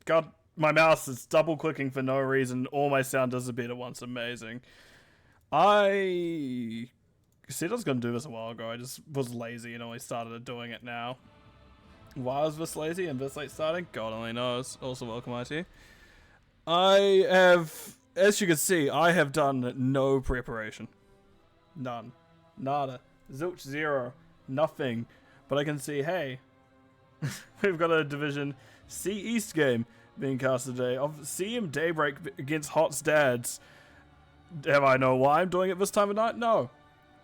God, my mouse is double clicking for no reason. All my sound does a bit at once. Amazing. I said I was going to do this a while ago. I just was lazy and only started doing it now. Why was this lazy and this late starting? God only knows. Also, welcome, IT. I have, as you can see, I have done no preparation. None. Nada. Zilch, zero. Nothing. But I can see, hey, we've got a Division C East game being cast today of CM Daybreak against Hot's Dads. Have I know why I'm doing it this time of night? No.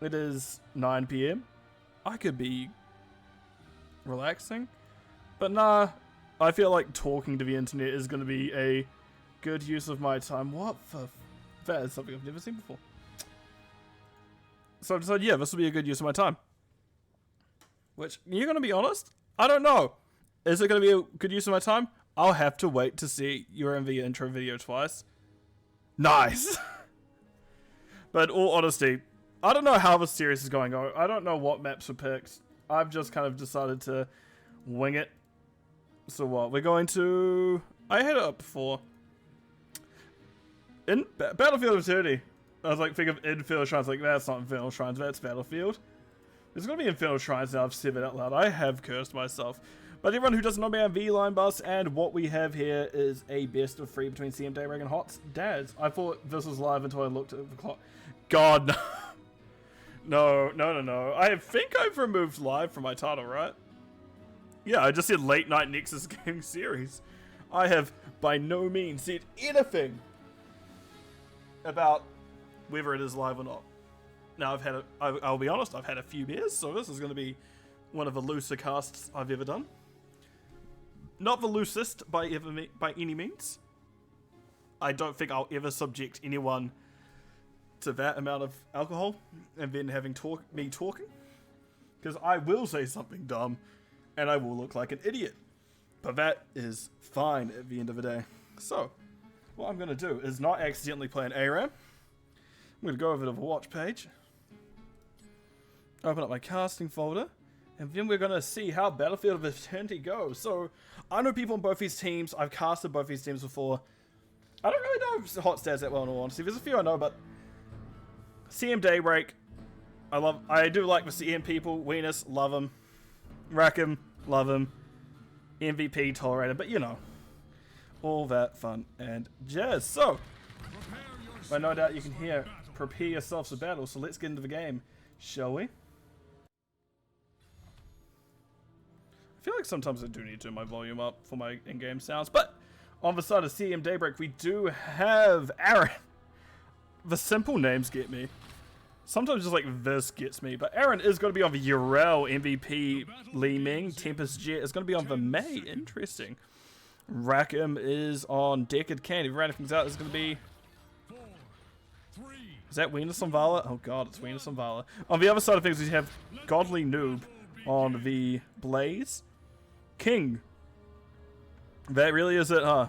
It is 9 PM. I could be relaxing. But nah, I feel like talking to the internet is going to be a good use of my time. What the that is something I've never seen before. So I decided, yeah, this will be a good use of my time. Which, you're going to be honest? I don't know. Is it going to be a good use of my time? I'll have to wait to see your MV intro video twice. Nice! But in all honesty, I don't know how this series is going on. I don't know what maps were picked. I've just kind of decided to wing it. So what? We're going to... I had it up before. In Battlefield Eternity. I was like, think of Infernal Shrines. Like, that's not Infernal Shrines, that's Battlefield. There's going to be Infernal Shrines now, I've said it out loud. I have cursed myself. But everyone who doesn't know me, I'm V-Line Bus, and what we have here is a best of 3 between CM Daybreak and Hot's Dads. I thought this was live until I looked at the clock. God, no. No. I think I've removed live from my title, right? Yeah, I just said Late Night Nexus Gaming Series. I have by no means said anything about whether it is live or not. Now, I'll be honest, I've had a few beers, so this is going to be one of the looser casts I've ever done. Not the loosest by any means. I don't think I'll ever subject anyone to that amount of alcohol and then having me talking. Because I will say something dumb and I will look like an idiot. But that is fine at the end of the day. So, what I'm going to do is not accidentally play an ARAM. I'm going to go over to the watch page. Open up my casting folder. And then we're going to see how Battlefield of Eternity goes. So, I know people on both these teams. I've casted both these teams before. I don't really know Hot Stats that well in all honesty. There's a few I know, but CM Daybreak, I do like the CM people. Weenus, love him. Rackham, love him. MVP, tolerated, but you know, all that fun and jazz. So, by no doubt you can hear, prepare yourselves for battle. So let's get into the game, shall we? I feel like sometimes I do need to turn my volume up for my in-game sounds, but on the side of CM Daybreak, we do have Aaron. The simple names get me. Sometimes just like this gets me, but Aaron is going to be on the Urel, MVP Li Ming, Tempest Jet is going to be on the May, interesting. Rackham is on Deckard Can, if rounding things out, is going to be... Is that Weenus on Vala? Oh god, it's Weenus on Vala. On the other side of things, we have Godly Noob on the Blaze. King. That really is it, huh?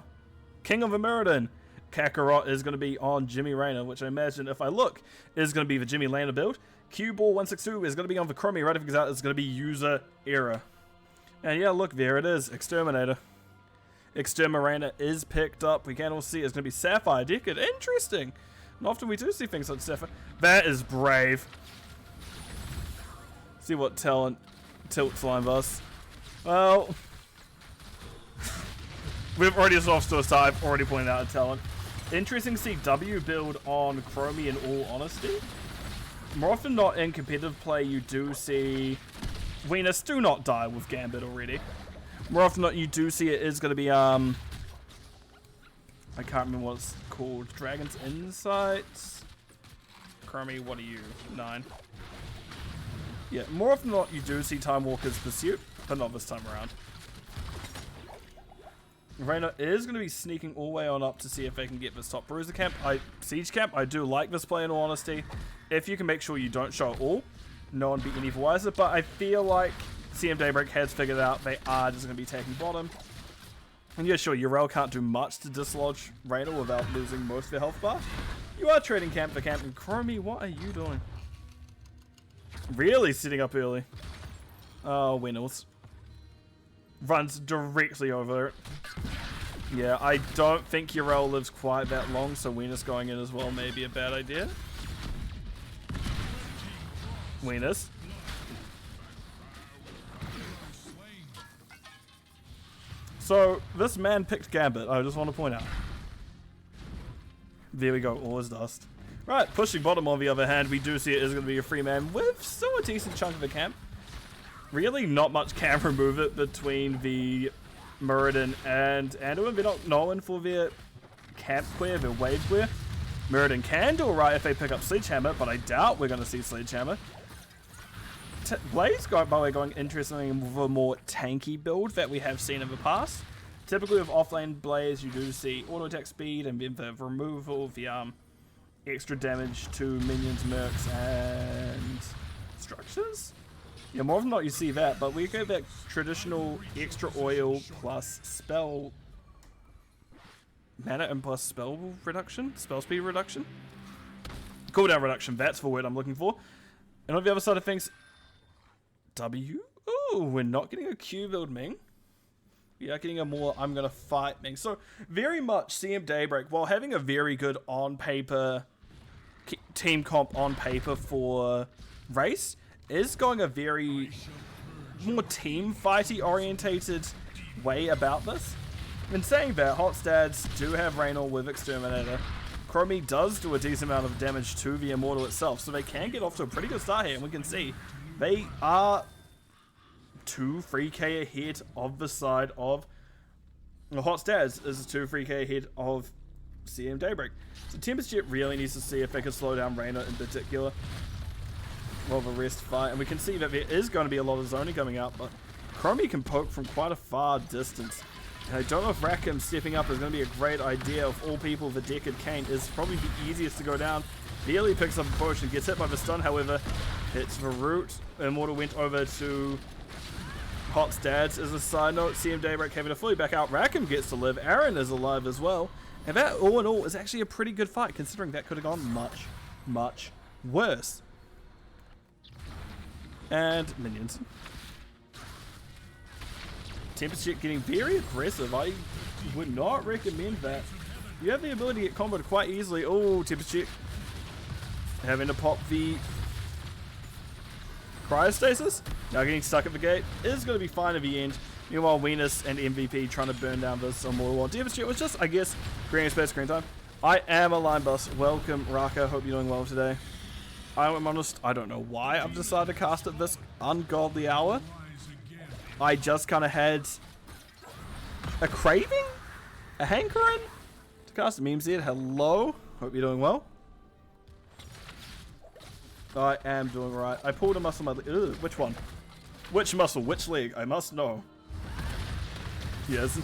King of the Mirrodin. Kakarot is going to be on Jimmy Rayner, which I imagine, if I look, is going to be the Jimmy Rayner build. Q-Ball 162 is going to be on the Chromie, right if it goes out, is going to be user error. And yeah, look, there it is, Exterminator. Exterminator is picked up. We can all see it's going to be Sapphire Deckard. Interesting. And often we do see things like Sapphire. That is brave. See what talent tilts line bus. Well, we've already off to a side. I've already pointed out a talent. Interesting to see W build on Chromie in all honesty. More often not in competitive play, you do see Weenus do not die with Gambit already. More often not, you do see it is going to be, I can't remember what it's called. Dragon's Insights? Chromie, what are you? 9. Yeah, more often not, you do see Time Walker's Pursuit, but not this time around. Reyna is going to be sneaking all the way on up to see if they can get this top bruiser camp. Siege camp, I do like this play in all honesty. If you can make sure you don't show it all, no one be any the wiser, but I feel like CM Daybreak has figured out they are just going to be taking bottom. And yeah, sure, Urel can't do much to dislodge Reyna without losing most of their health bar. You are trading camp for camp, and Chromie, what are you doing? Really sitting up early. Oh, Winnels. Runs directly over it. Yeah, I don't think Urel lives quite that long, so Venus going in as well may be a bad idea. Venus. So, this man picked Gambit, I just want to point out. There we go, all is dust. Right, pushing bottom on the other hand, we do see it is going to be a free man with still a decent chunk of the camp. Really not much camera movement between the Muradin and Anduin. They're not known for their camp clear, their wave clear. Muradin can do alright if they pick up Sledgehammer, but I doubt we're going to see Sledgehammer. Blaze, by the way, going interestingly with a more tanky build that we have seen in the past. Typically with offlane Blaze, you do see auto attack speed and then the removal of the extra damage to minions, mercs, and structures. Yeah, more often than not you see that, but we get that traditional extra oil plus spell mana and plus spell reduction, spell speed reduction, cooldown reduction. That's the word I'm looking for. And on the other side of things, W. Ooh, we're not getting a Q build Ming. We are getting a more I'm gonna fight Ming. So very much CM Daybreak, while having a very good on paper team comp on paper for race, is going a very more team fighty orientated way about this. In saying that, Hot Stads do have Raynor with Exterminator. Chromie does do a decent amount of damage to the Immortal itself, so they can get off to a pretty good start here, and we can see they are 2-3k ahead of the side of Hot Stads is 2-3k ahead of CM Daybreak. So Tempest really needs to see if they can slow down Raynor in particular while the rest fight, and we can see that there is going to be a lot of zoning coming out, but Chromie can poke from quite a far distance. And I don't know if Rackham stepping up is going to be a great idea. Of all people, the Deckard Kane is probably the easiest to go down. Barely picks up a potion, gets hit by the stun, however, hits the root. Immortal went over to Hot Stads. As a side note, CM Daybreak having to fully back out. Rackham gets to live, Aaron is alive as well. And that, all in all, is actually a pretty good fight, considering that could have gone much, much worse. And minions. Tempest Jet getting very aggressive. I would not recommend that. You have the ability to get comboed quite easily. Oh, Tempest Jet having to pop the cryostasis. Now getting stuck at the gate is going to be fine at the end. Meanwhile, Venus and MVP trying to burn down this Immortal Wall. Tempest Jet was just, I guess, creating space screen time. I am a line boss. Welcome, Raka. Hope you're doing well today. I'm honest, I don't know why I've decided to cast at this ungodly hour. I just kind of had a craving? A hankering? To cast a Memes here. Hello. Hope you're doing well. I am doing right. I pulled a muscle in my leg. Which one? Which muscle? Which leg? I must know. Yes.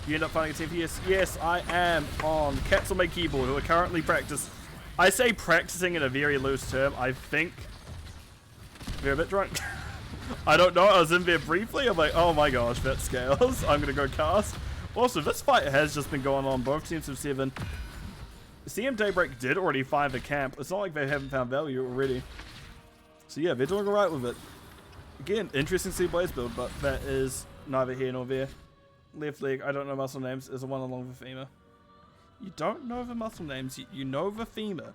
You end up finding a TPS? Yes, I am on cats on my keyboard who are currently practicing. I say practicing in a very loose term. I think they're a bit drunk. I don't know. I was in there briefly. I'm like, oh my gosh, that scales. I'm going to go cast. Also, this fight has just been going on. Both teams have 7. CM Daybreak did already find the camp. It's not like they haven't found value already. So yeah, they're doing alright with it. Again, interesting to see Blaze build, but that is neither here nor there. Left leg, I don't know muscle names, is the one along the femur. You don't know the muscle names, you know the femur.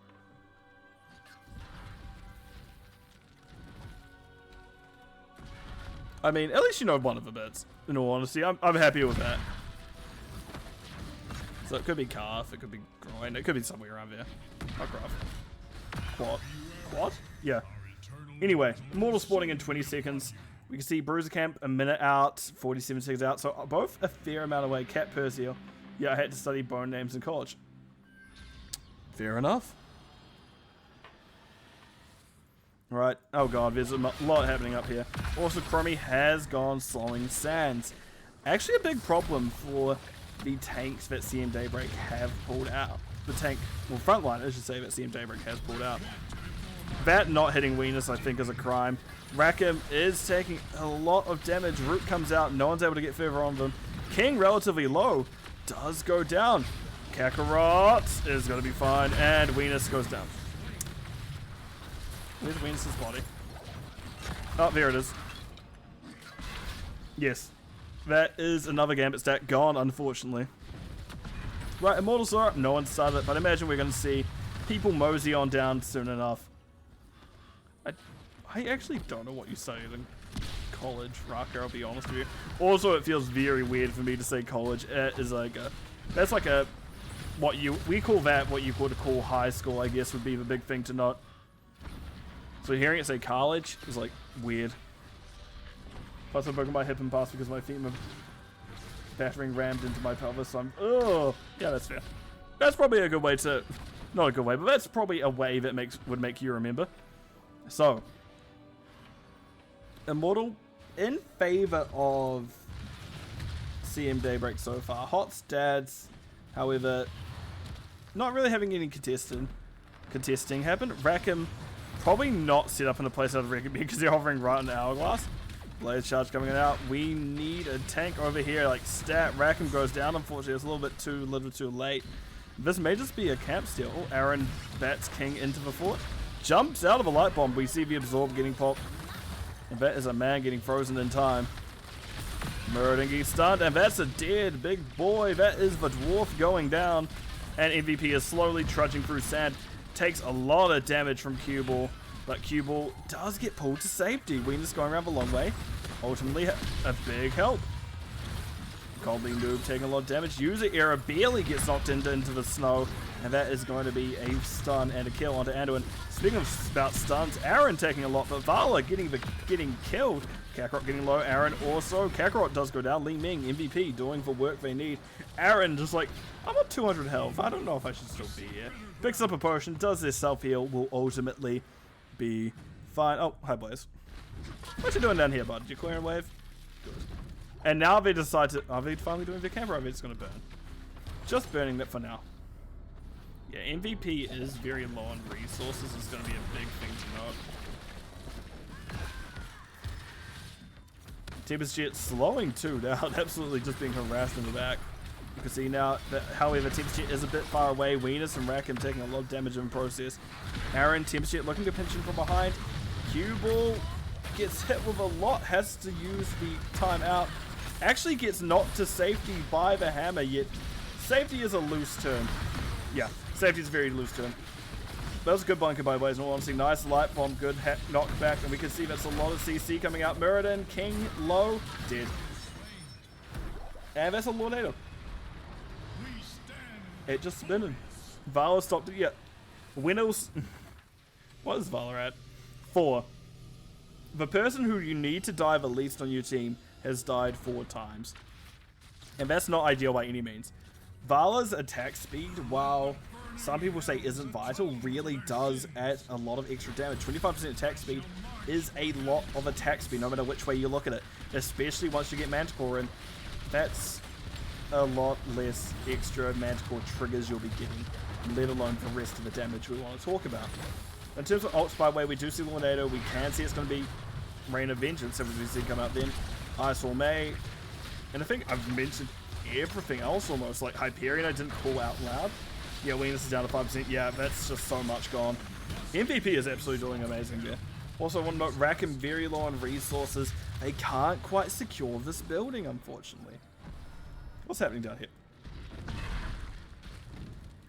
I mean, at least you know one of the bits, in all honesty. I'm happy with that. So it could be calf, it could be groin, it could be somewhere around there. Not rough. Quad? Quad? Yeah. Anyway, Immortal spawning in 20 seconds. We can see Bruiser Camp a minute out, 47 seconds out. So both a fair amount away. Cat Perseal. Yeah, I had to study bone names in college. Fair enough. Right. Oh god, there's a lot happening up here. Also, Chromie has gone slowing sands. Actually a big problem for the tanks that CM Daybreak have pulled out. The tank, well, frontline, I should say, that CM Daybreak has pulled out. That not hitting Venus, I think, is a crime. Rackham is taking a lot of damage. Root comes out. No one's able to get further on them. King, relatively low, does go down. Kakarot is going to be fine. And Venus goes down. Where's Venus's body? Oh, there it is. Yes. That is another Gambit stat gone, unfortunately. Right, Immortals are up. No one started it, but I imagine we're going to see people mosey on down soon enough. I actually don't know what you studied in college, Raka, I'll be honest with you. Also, it feels very weird for me to say college. It is like a... That's like a... We call that what you would call high school, I guess, would be the big thing to note. So hearing it say college is like weird. Plus I've broken my hip and past because my femur battering rammed into my pelvis, so I'm... Oh, yeah, that's fair. That's probably a good way to... Not a good way, but that's probably a way that would make you remember. So... Immortal in favor of CM Daybreak so far. Hot stats, however, not really having any contesting happen. Rackham probably not set up in the place I'd recommend because they're hovering right on the hourglass. Blade charge coming out. We need a tank over here. Like stat, Rackham goes down. Unfortunately, it's a little too late. This may just be a camp steal. Aaron bats King into the fort. Jumps out of a light bomb. We see the absorb getting popped. And that is a man getting frozen in time. Muradin gets stunned, and that's a dead big boy. That is the dwarf going down. And MVP is slowly trudging through sand. Takes a lot of damage from Cue Ball, but Cue Ball does get pulled to safety. Weenus going around the long way. Ultimately, a big help. Coldly Noob taking a lot of damage. User Error barely gets knocked into the snow. And that is going to be a stun and a kill onto Anduin. Speaking of about stuns, Aaron taking a lot, but Vala getting killed. Kakarot getting low, Aaron also. Kakarot does go down. Li Ming, MVP, doing the work they need. Aaron just like, I'm at 200 health. I don't know if I should still be here. Picks up a potion, does this self-heal, will ultimately be fine. Oh, hi boys. What you doing down here, bud? Did you clear a wave? Good. And now they decide to, are they finally doing their camera? Or are they just going to burn? Just burning that for now. Yeah, MVP is very low on resources. It's going to be a big thing to note. Tempest Jet slowing too down, absolutely just being harassed in the back. You can see now that, however, Tempest Jet is a bit far away. Weenus and Rackham taking a lot of damage in the process. Aaron, Tempest Jet looking to pinch him from behind. Cue Ball gets hit with a lot, has to use the timeout. Actually gets knocked to safety by the hammer, yet safety is a loose term. Yeah. Safety is a very loose term. That was a good bunker by the way, in all honesty. Nice light bomb, good knocked back, and we can see that's a lot of CC coming out. Muradin, King, low, dead. And that's a Lornado. It just spinning. Vala stopped it, yeah. Winners. What is Vala at? 4. The person who you need to die the least on your team has died 4 times. And that's not ideal by any means. Vala's attack speed, while some people say isn't vital, really does add a lot of extra damage. 25% attack speed is a lot of attack speed, no matter which way you look at it. Especially once you get Manticore in. That's a lot less extra Manticore triggers you'll be getting, let alone the rest of the damage we want to talk about. In terms of ults, by the way, we do see Lornado. We can see it's going to be Rain of Vengeance, as we see come out then. Ice May. And I think I've mentioned everything else almost. Like Hyperion I didn't call out loud. Yeah, Weenus is down to 5%. Yeah, that's just so much gone. MVP is absolutely doing amazing there. Also, one note, Rackham very low on resources. They can't quite secure this building, unfortunately. What's happening down here?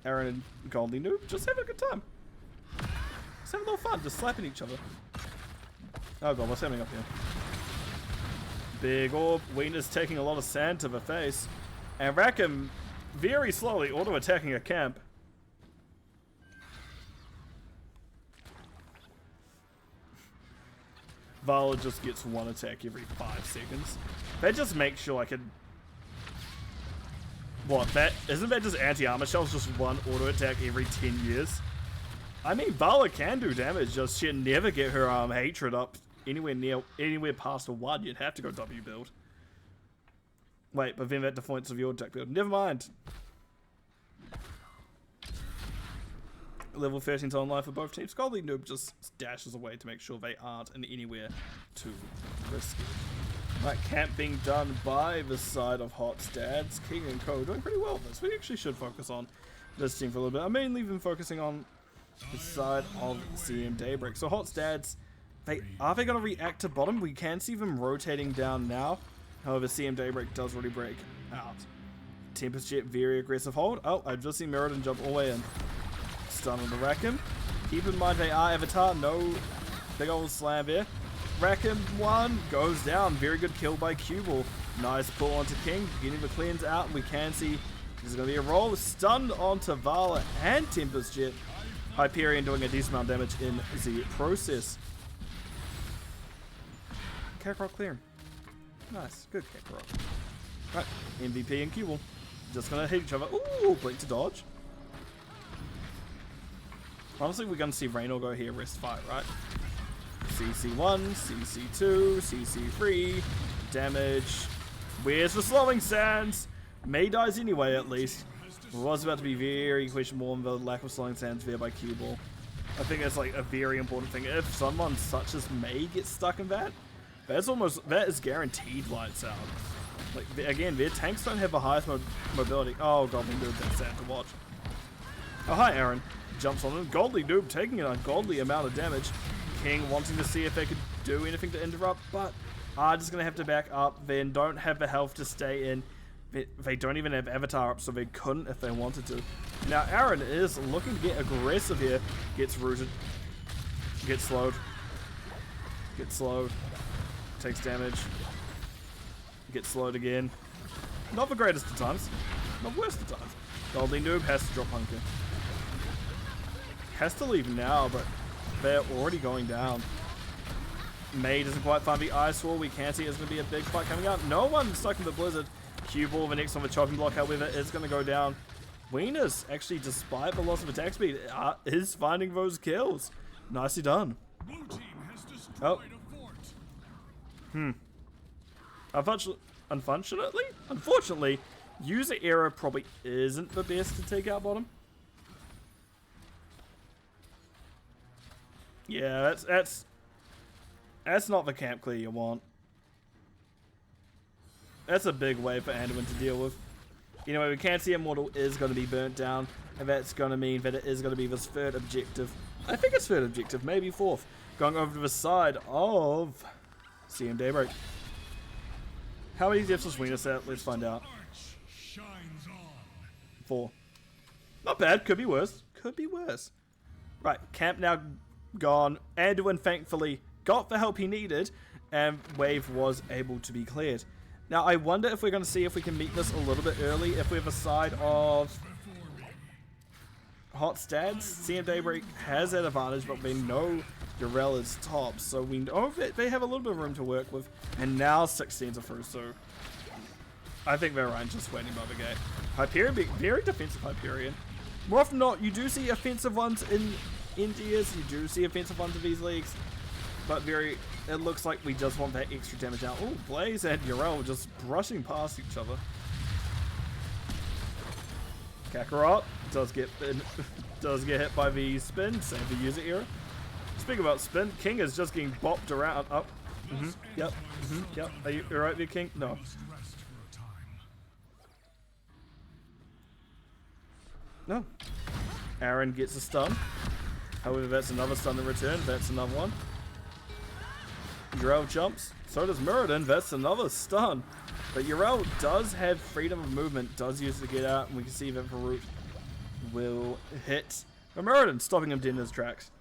Aaron and Goldie Noob just having a good time. Just having a little fun, just slapping each other. Oh god, what's happening up here? Big orb. Weenus taking a lot of sand to the face. And Rackham very slowly auto-attacking a camp. Vala just gets one attack every 5 seconds. That just makes sure I can... What, that... Isn't that just anti-armor shells, just one auto-attack every 10 years? I mean, Vala can do damage, just she'll never get her hatred up anywhere past a 1. You'd have to go W build. Wait, but then that deflates of your attack build. Never mind. Level 13's online for both teams. Goldie Noob just dashes away to make sure they aren't in anywhere too risky. Right, camp being done by the side of Hot Stads. King and Co doing pretty well with this. We actually should focus on this team for a little bit. I'm mainly been focusing on the side of CM Daybreak. So Hot Stads, are they going to react to bottom? We can see them rotating down now. However, CM Daybreak does really break out. Tempest Jet, very aggressive hold. Oh, I've just seen Mirrodin jump all the way in. Stun on the Rackham. Keep in mind they are Avatar, no big old slam there. Rackham 1 goes down. Very good kill by Cubal. Nice pull onto King, getting the cleanse out. We can see there's going to be a roll. Stunned onto Vala and Tempest Jet. Hyperion doing a decent amount of damage in the process. Kakarot clearing. Nice, good Kakarot. Right, MVP and Cubal. Just going to hit each other. Ooh, blink to dodge. Honestly, we're going to see Raynor go here, rest fight, right? CC1, CC2, CC3, damage. Where's the slowing sands? May dies anyway, at least. It was about to be very questionable on the lack of slowing sands there by Cubal. I think that's like a very important thing. If someone such as May gets stuck in that, that is guaranteed lights out. Like, again, their tanks don't have the highest mobility. Oh, Goblin Noob, that's sad to watch. Oh, hi, Aaron. Jumps on him. Godly Noob taking an ungodly amount of damage. King wanting to see if they could do anything to interrupt, but are just going to have to back up. Then don't have the health to stay in. They don't even have Avatar up, so they couldn't if they wanted to. Now, Aaron is looking to get aggressive here. Gets rooted. Gets slowed. Gets slowed. Takes damage. Gets slowed again. Not the greatest of times. Not the worst of times. Goldie Noob has to drop Hunker. Has to leave now, but they're already going down. May doesn't quite find the Ice Wall. We can see there's going to be a big fight coming up. No one's stuck in the Blizzard. Cubal, the next on the chopping block, however, is going to go down. Wieners, actually, despite the loss of attack speed, is finding those kills. Nicely done. Blue team has destroyed a fort. Unfortunately, user error probably isn't the best to take out bottom. Yeah, that's not the camp clear you want. That's a big way for Anduin to deal with. Anyway, we can see Immortal is going to be burnt down, and that's going to mean that it is going to be this third objective. I think it's third objective, maybe fourth. Going over to the side of CM Daybreak. How many deaths was Wiener at? Let's find out. 4. Not bad, could be worse. Could be worse. Right, camp now gone. Anduin thankfully got the help he needed, and wave was able to be cleared. Now, I wonder if we're going to see if we can meet this a little bit early, if we have a side of hot stats. CM Daybreak has that advantage, but we know Durell is top, so we know that they have a little bit of room to work with. And now 16s are through, so I think they're right, just waiting by the gate. Hyperion being very defensive Hyperion. More often than not, you do see offensive ones in Indias, you do see offensive ones in these leagues, but it looks like we just want that extra damage out. Oh, Blaze and Urel just brushing past each other. Kakarot does get hit by the spin, same for user error. Speaking about spin, King is just getting bopped around. Up. Yep. Yep. Are you alright there, King? No. No. Aaron gets a stun. However, that's another stun in return. That's another one. Urel jumps. So does Mirrodin. That's another stun. But Urel does have freedom of movement. Does use it to get out. And we can see that Varut will hit Mirrodin, stopping him dead in his tracks.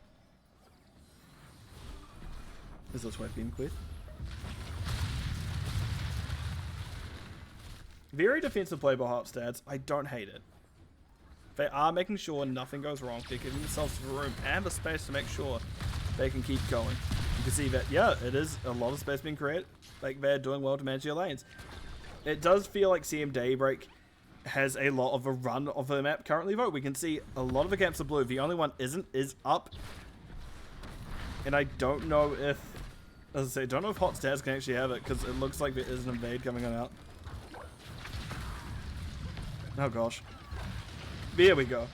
Is this way being quit? Very defensive play by Hot Stats. I don't hate it. They are making sure nothing goes wrong. They're giving themselves the room and the space to make sure they can keep going. You can see that, yeah, it is a lot of space being created. Like, they're doing well to manage their lanes. It does feel like CM Daybreak has a lot of a run of the map currently, though. We can see a lot of the camps are blue. The only one is up. And I don't know if, as I say, don't know if Hot Stats can actually have it, because it looks like there is an invade coming on out. Oh gosh. There we go.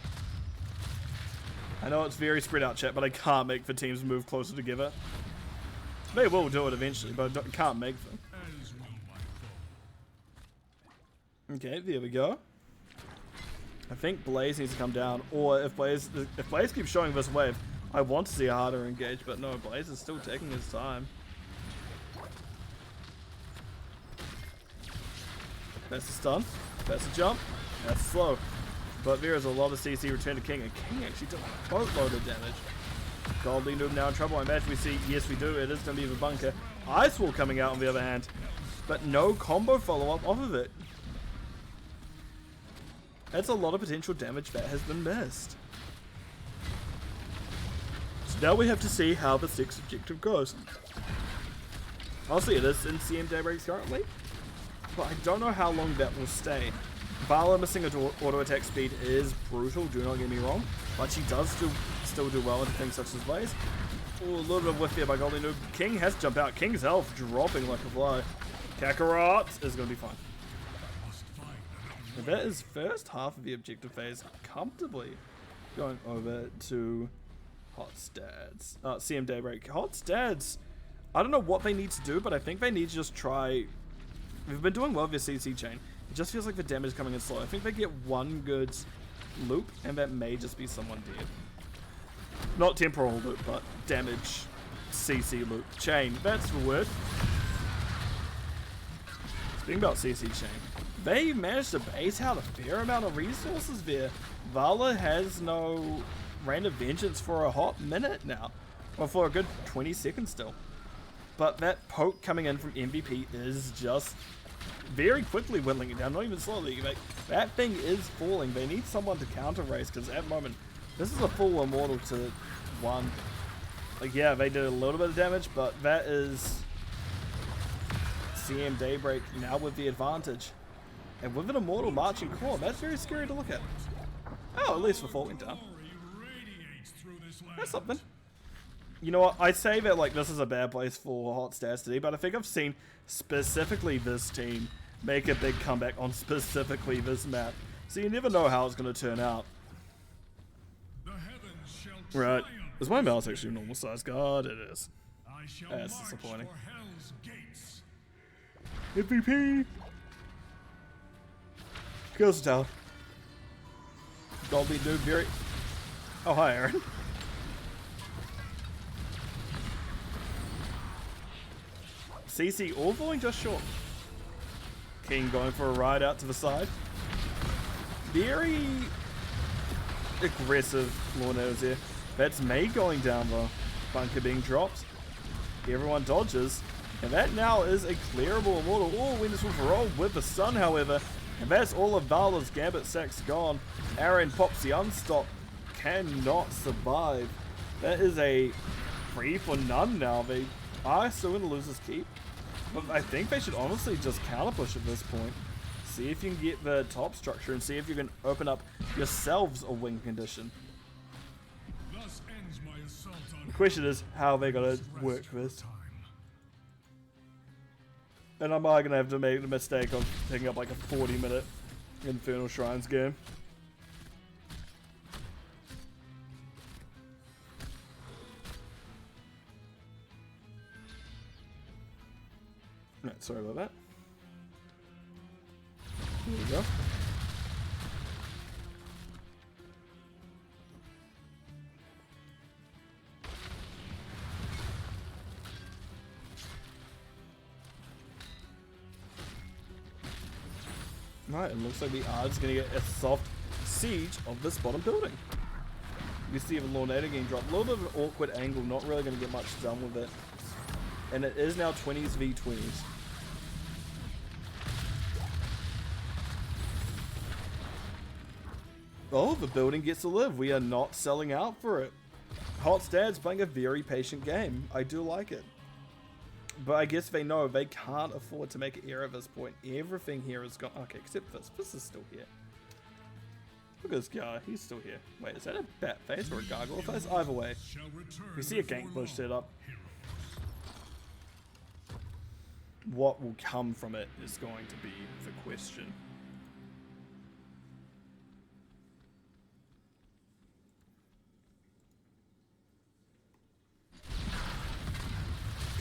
I know it's very spread out, chat, but I can't make the teams move closer together. They will do it eventually, but I can't make them. Okay, there we go. I think Blaze needs to come down, or if Blaze keeps showing this wave, I want to see a harder engage, but no, Blaze is still taking his time. That's a stun. That's a jump. That's slow. But there is a lot of CC return to King, and King actually took a boatload of damage. Goldie Noob now in trouble. I imagine we see, yes we do, it is going to be the bunker. Ice Wall coming out on the other hand, but no combo follow-up off of it. That's a lot of potential damage that has been missed. So now we have to see how the 6th objective goes. Honestly, it is in CMDB currently, but I don't know how long that will stay. Vala missing auto attack speed is brutal, do not get me wrong, but she does still do well into things such as Blaze. Ooh, a little bit of whiff here by Goldie Noob. King has to jump out. King's health dropping like a fly. Kakarot is going to be fine. And that is first half of the objective phase comfortably going over to Hot Stads. CM Daybreak. Hot Stads, I don't know what they need to do, but I think they need to just try. They've been doing well with their CC chain. It just feels like the damage is coming in slow. I think they get one good loop, and that may just be someone dead. Not temporal loop, but damage CC loop. Chain, that's the word. Speaking about CC chain, they managed to base out a fair amount of resources there. Vala has no Rain of Vengeance for a hot minute now. Well, for a good 20 seconds still. But that poke coming in from MVP is just very quickly whittling it down, not even slowly. Like, that thing is falling. They need someone to counter race, because at the moment, this is a full immortal to 1. Like, yeah, they did a little bit of damage, but that is CM Daybreak now with the advantage. And with an immortal marching core, that's very scary to look at. Oh, at least the fault went down. That's something. You know what, I say that like this is a bad place for Hot Stats today, but I think I've seen specifically this team make a big comeback on specifically this map. So you never know how it's going to turn out. Right. Is my mouse actually normal size? God, it is. That's disappointing. MVP! Kills the tower. Goldie Noob very... Oh, hi, Aaron. CC all falling just short. King going for a ride out to the side. Very aggressive Lorneos here. That's May going down though. Bunker being dropped. Everyone dodges. And that now is a clearable immortal. Oh, Winners will roll with the sun, however. And that's all of Vala's Gambit sacks gone. Aaron pops the unstop. Cannot survive. That is a free for none now. They are still in the loser's keep. But I think they should honestly just counter push at this point. See if you can get the top structure and see if you can open up yourselves a win condition. The question is how they're going to work this. And I'm going to have to make the mistake of picking up like a 40-minute Infernal Shrines game. Right, sorry about that. Here we go. Right, it looks like we are just going to get a soft siege of this bottom building. You see the Lornado getting dropped. A little bit of an awkward angle, not really going to get much done with it. And it is now 20s v 20s. Oh, the building gets to live. We are not selling out for it. Hot Stad's playing a very patient game. I do like it. But I guess they know they can't afford to make an error at this point. Everything here is gone. Okay, except this. This is still here. Look at this guy. He's still here. Wait, is that a bat face or a gargoyle face? Either way. We see a gank push set up. What will come from it is going to be the question.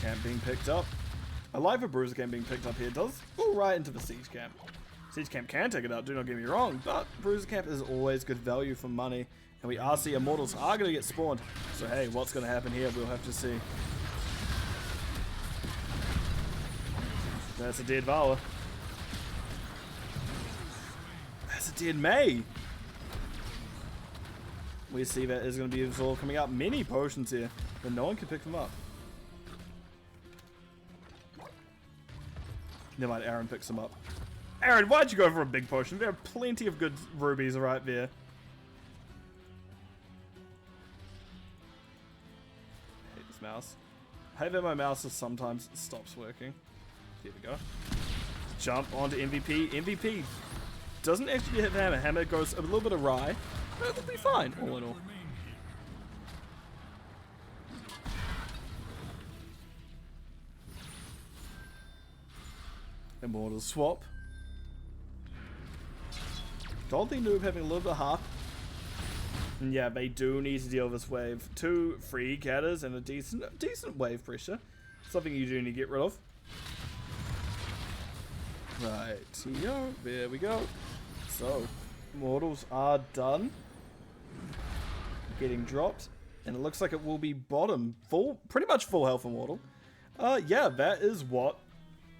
Camp being picked up. I like the Bruiser camp being picked up here. It does go right into the Siege camp. Siege camp can take it out, do not get me wrong, but Bruiser camp is always good value for money. And we are seeing Immortals are going to get spawned. So hey, what's going to happen here? We'll have to see. That's a dead Vala. Dead May. We see that is going to be absorbed coming out. Many potions here, but no one can pick them up. Never mind, Aaron picks them up. Aaron, why'd you go for a big potion? There are plenty of good rubies right there. I hate this mouse. I hate that my mouse sometimes stops working. Here we go. Jump onto MVP. MVP doesn't actually hit the hammer. Hammer goes a little bit awry, but it'll be fine, all in all. Immortal swap. Goldie Noob having a little bit of heart. And yeah, they do need to deal with this wave. 2 free catters and a decent wave pressure. Something you do need to get rid of. Right, yo, there we go. So, mortals are done. Getting dropped. And it looks like it will be bottom. Full, pretty much full health immortal. Yeah, that is what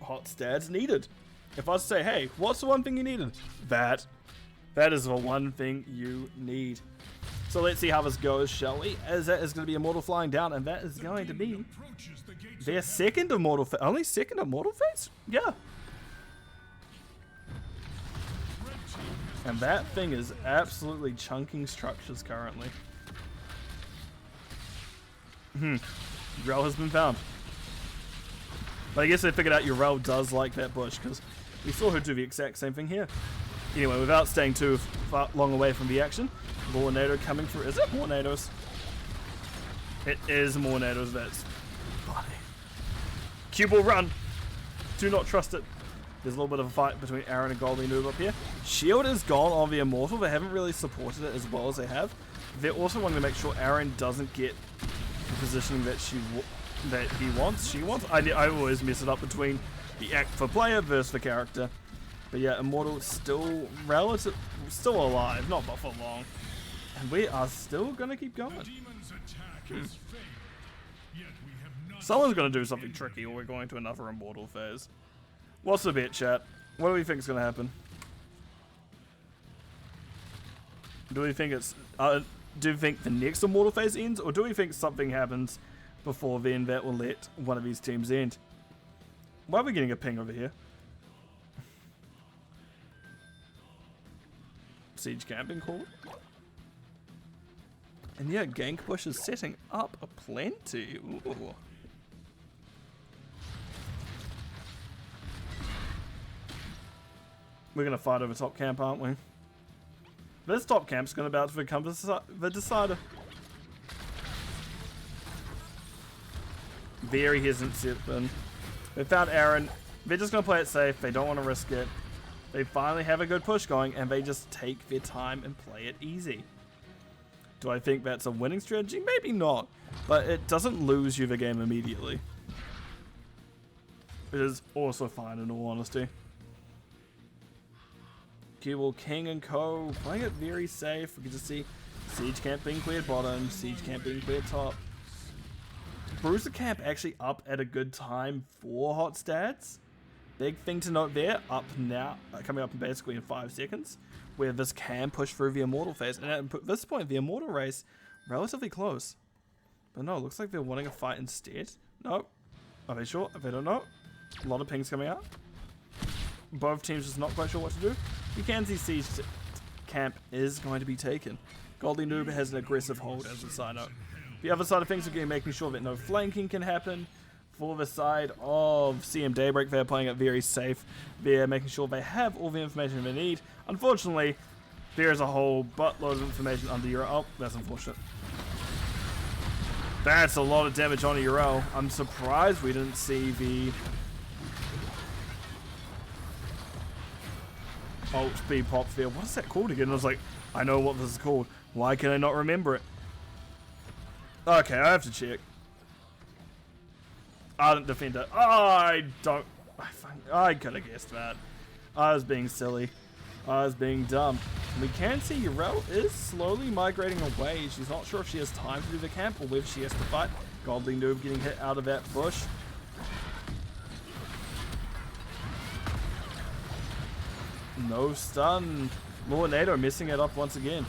Hot Stads needed. If I was to say, hey, what's the one thing you needed? That is the one thing you need. So let's see how this goes, shall we? As that is going to be Immortal flying down, and that is going to be their second Immortal phase. Only second Immortal phase? Yeah. And that thing is absolutely chunking structures currently. Rel has been found. But I guess they figured out Urel does like that bush, because we saw her do the exact same thing here. Anyway, without staying too far long away from the action, more NATO coming through. Is it more NATOs? It is more NATOs, that's funny. Cue ball run! Do not trust it. There's a little bit of a fight between Aaron and Goldie Noob up here. Shield is gone on the Immortal. They haven't really supported it as well as they have. They're also wanting to make sure Aaron doesn't get the positioning that she wants. I always mess it up between the act for player versus the character. But yeah, Immortal is still still alive, not for long. And we are still gonna keep going. Someone's gonna do something tricky or we're going to another Immortal phase. What's the bet, chat? What do we think is gonna happen? Do we think it's do we think the next Immortal phase ends, or do we think something happens before then that will let one of these teams end? Why are we getting a ping over here? Siege camping call. And yeah, gank push is setting up a plenty. Ooh. We're gonna fight over top camp, aren't we? This top camp's gonna about to become the decider. Very hesitant Sipin. They found Aaron. They're just gonna play it safe. They don't want to risk it. They finally have a good push going, and they just take their time and play it easy. Do I think that's a winning strategy? Maybe not, but it doesn't lose you the game immediately. It is also fine in all honesty. Cubal, King and Co. playing it very safe. We can just see Siege Camp being cleared bottom, Siege Camp being cleared top. Bruiser Camp actually up at a good time for Hot Stats. Big thing to note there, up now, coming up basically in 5 seconds, where this can push through the Immortal phase. And at this point, the Immortal race, relatively close. But no, it looks like they're wanting a fight instead. No. Are they sure? They don't know. A lot of pings coming out. Both teams just not quite sure what to do. You can see Siege Camp is going to be taken. Goldie Noob has an aggressive hold as a side note. The other side of things, again, making sure that no flanking can happen. For the side of CM Daybreak, they're playing it very safe. They're making sure they have all the information they need. Unfortunately, there is a whole buttload of information under Urel. Oh, that's unfortunate. That's a lot of damage on Urel. I'm surprised we didn't see the ult speed pop there. What is that called again? I was like, I know what this is called. Why can I not remember it? Okay, I have to check. Ardent Defender. I could have guessed that. I was being silly. I was being dumb. And we can see Urel is slowly migrating away. She's not sure if she has time to do the camp or whether she has to fight. Goldie Noob getting hit out of that bush. No stun. Lornado messing it up once again.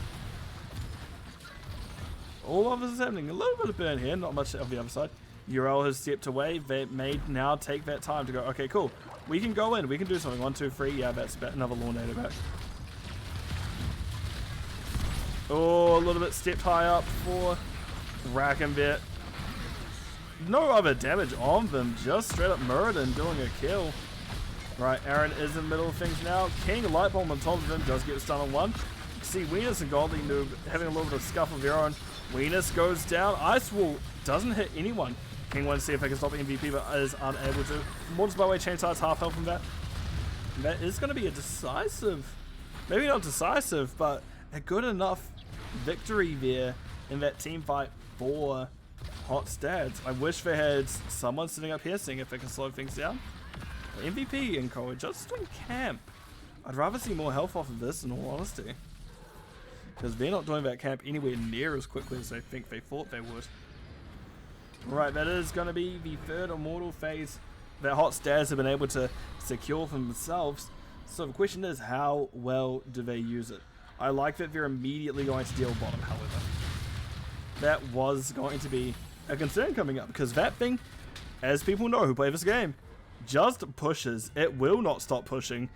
All of this is happening. A little bit of burn here, not much of the other side. Uriel has stepped away. They may now take that time to go, okay, cool. We can go in. We can do something. 1, 2, 3. Yeah, that's another Lornado back. Oh, a little bit stepped high up for Rakenvet. No other damage on them. Just straight up Muradin doing a kill. Right, Aaron is in the middle of things now. King, Light Bomb on top of him, does get stun on one. See Venus and Goldie Noob having a little bit of scuff of their own. Venus goes down. Ice Wall doesn't hit anyone. King wants to see if they can stop MVP, but is unable to. Mortals by way, Chainsight's half health from that. And that is going to be a decisive, maybe not decisive, but a good enough victory there in that team fight for Hot Stads. I wish they had someone sitting up here seeing if they can slow things down. MVP and Co just doing camp. I'd rather see more health off of this in all honesty. Because they're not doing that camp anywhere near as quickly as they thought they would. Right, that is going to be the third Immortal phase that Hot Stads have been able to secure for themselves. So the question is, how well do they use it? I like that they're immediately going to deal bottom, however. That was going to be a concern coming up, because that thing, as people know who play this game, just pushes. It will not stop pushing.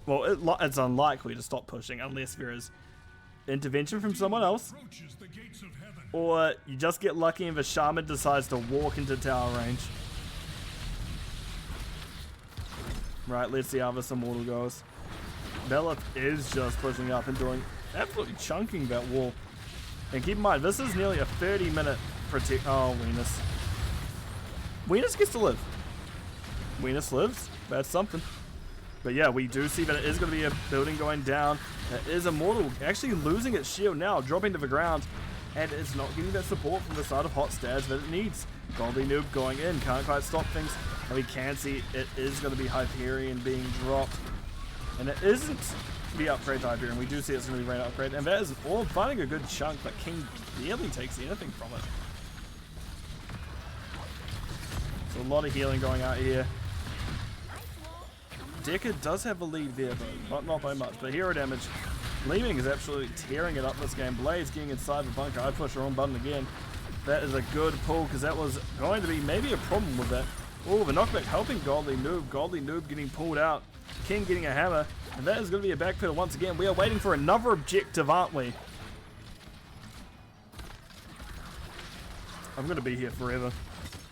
Well, it's unlikely to stop pushing unless there is intervention from someone else, or you just get lucky and the Shaman decides to walk into tower range. Right, let's see how this Immortal goes. Belith is just pushing up and doing absolutely chunking that wall. And keep in mind, this is nearly a 30-minute protect. Oh, Venus. Venus gets to live. Venus lives. That's something. But yeah, we do see that it is going to be a building going down. That is Immortal actually losing its shield now, dropping to the ground. And it's not getting that support from the side of Hot Stads that it needs. Goldie Noob going in, can't quite stop things. And we can see it is going to be Hyperion being dropped. And it isn't the upgrade to Hyperion. We do see it's going to be rain upgrade. And that is all finding a good chunk, but King barely takes anything from it. So a lot of healing going out here. Decker does have a lead there, but not by much. But hero damage. Leeming is absolutely tearing it up this game. Blaze getting inside the bunker. I push the wrong button again. That is a good pull, because that was going to be maybe a problem with that. Oh, the knockback helping Goldie Noob. Goldie Noob getting pulled out. King getting a hammer. And that is going to be a backpedal once again. We are waiting for another objective, aren't we? I'm going to be here forever.